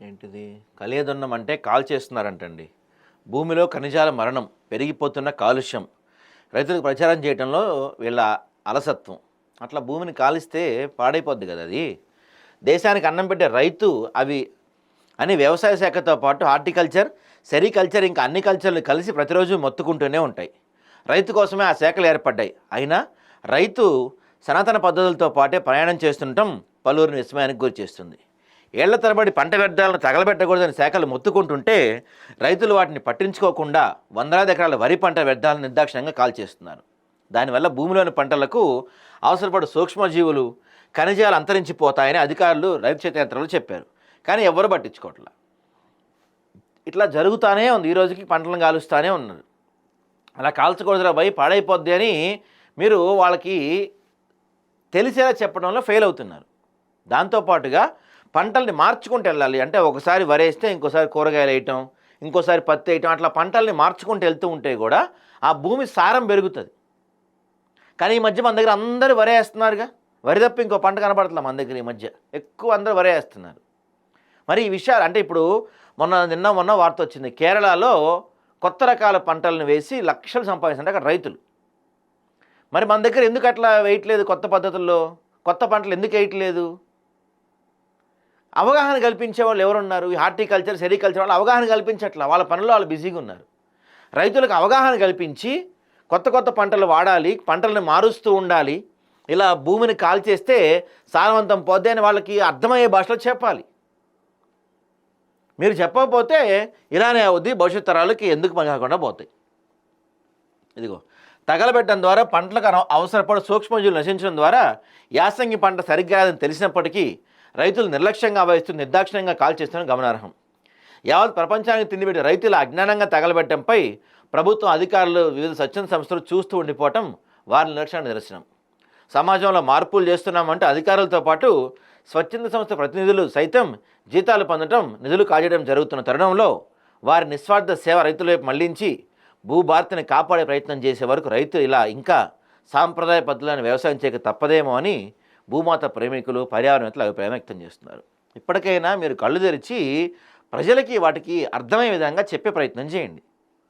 ఏంటిది? కలియదున్నం అంటే కాల్చేస్తున్నారంటండి. భూమిలో ఖనిజాల మరణం, పెరిగిపోతున్న కాలుష్యం, రైతులకు ప్రచారం చేయడంలో వీళ్ళ అలసత్వం. అట్లా భూమిని కాలిస్తే పాడైపోద్ది కదా అది. దేశానికి అన్నం పెట్టే రైతు అవి అని వ్యవసాయ శాఖతో పాటు హార్టికల్చర్, సెరికల్చర్ ఇంకా అన్ని కల్చర్లు కలిసి ప్రతిరోజు మొత్తుకుంటూనే ఉంటాయి. రైతు కోసమే ఆ శాఖలు ఏర్పడ్డాయి. అయినా రైతు సనాతన పద్ధతులతో పాటే ప్రయాణం చేస్తుండటం పలువురిని విస్మయానికి గురి చేస్తుంది. ఏళ్ల తరబడి పంట వ్యర్థాలను తగలబెట్టకూడదని శాఖలు మొత్తుకుంటుంటే రైతులు వాటిని పట్టించుకోకుండా వందలాది ఎకరాల వరి పంట వ్యర్థాలను నిర్దాక్షిణ్యంగా కాల్చేస్తున్నారు. దానివల్ల భూమిలోని పంటలకు అవసరపడు సూక్ష్మజీవులు, ఖనిజాలు అంతరించిపోతాయని అధికారులు రైతు చైతన్యతలు చెప్పారు. కానీ ఎవ్వరూ పట్టించుకోవట్లా. ఇట్లా జరుగుతూనే ఉంది. ఈ రోజుకి పంటలను కాలుస్తూనే ఉన్నారు. అలా కాల్చకూడదురా భయ్, పాడైపోద్ది అని మీరు వాళ్ళకి తెలిసేలా చెప్పడంలో ఫెయిల్ అవుతున్నారు. దాంతోపాటుగా పంటల్ని మార్చుకుంటూ వెళ్ళాలి. అంటే ఒకసారి వరేస్తే ఇంకోసారి కూరగాయలు వేయటం, ఇంకోసారి పత్తి వేయటం, అట్లా పంటల్ని మార్చుకుంటూ వెళ్తూ ఉంటే కూడా ఆ భూమి సారం పెరుగుతుంది. కానీ ఈ మధ్య మన దగ్గర అందరూ వరేస్తున్నారుగా. వరి తప్ప ఇంకో పంట కనపడట్లేదు మన దగ్గర. ఈ మధ్య ఎక్కువ అందరూ వరేస్తున్నారు. మరి ఈ విషయాలు అంటే ఇప్పుడు మొన్న వార్త వచ్చింది. కేరళలో కొత్త రకాల పంటలను వేసి లక్షలు సంపాదిస్తుంటే అక్కడ రైతులు. మరి మన దగ్గర ఎందుకు అట్లా వేయట్లేదు? కొత్త పద్ధతుల్లో కొత్త పంటలు ఎందుకు వేయట్లేదు? అవగాహన కల్పించే వాళ్ళు ఎవరున్నారు? ఈ హార్టికల్చర్, సెరికల్చర్ వాళ్ళు అవగాహన కల్పించట్లా. వాళ్ళ పనుల్లో వాళ్ళు బిజీగా ఉన్నారు. రైతులకు అవగాహన కల్పించి కొత్త కొత్త పంటలు వాడాలి, పంటలను మారుస్తూ ఉండాలి, ఇలా భూమిని కాల్చేస్తే సారవంతం పోద్ది అని వాళ్ళకి అర్థమయ్యే భాషలో చెప్పాలి. మీరు చెప్పకపోతే ఇలానే అవుద్ది. భవిష్యత్ తరాలకి ఎందుకు పని కాకుండా పోతాయి. ఇదిగో తగలబెట్టడం ద్వారా పంటలకు అవసరపడే సూక్ష్మజీవులు నశించడం ద్వారా యాసంగి పంట సరిగ్గా అని తెలిసినప్పటికీ రైతులు నిర్లక్ష్యంగా వహిస్తూ నిర్దాక్షిణ్యంగా కాల్చేస్తున్న గమనార్హం. యావత్ ప్రపంచానికి తిండిపెట్టి రైతులు అజ్ఞానంగా తగలబెట్టడంపై ప్రభుత్వం, అధికారులు, వివిధ స్వచ్ఛంద సంస్థలు చూస్తూ ఉండిపోవటం వారి నిర్లక్ష్యానికి నిదర్శనం. సమాజంలో మార్పులు చేస్తున్నామంటే అధికారులతో పాటు స్వచ్ఛంద సంస్థ ప్రతినిధులు సైతం జీతాలు పొందడం, నిధులు కాజేయడం జరుగుతున్న తరుణంలో వారి నిస్వార్థ సేవ రైతుల వైపు మళ్లించి భూభారతిని కాపాడే ప్రయత్నం చేసే వరకు రైతు ఇలా ఇంకా సాంప్రదాయ పద్ధతులను వ్యవసాయం చేయక తప్పదేమో అని భూమాత ప్రేమికులు, పర్యావరణవేత్తలు అభిప్రాయం వ్యక్తం చేస్తున్నారు. ఇప్పటికైనా మీరు కళ్ళు తెరిచి ప్రజలకి వాటికి అర్థమయ్యే విధంగా చెప్పే ప్రయత్నం చేయండి.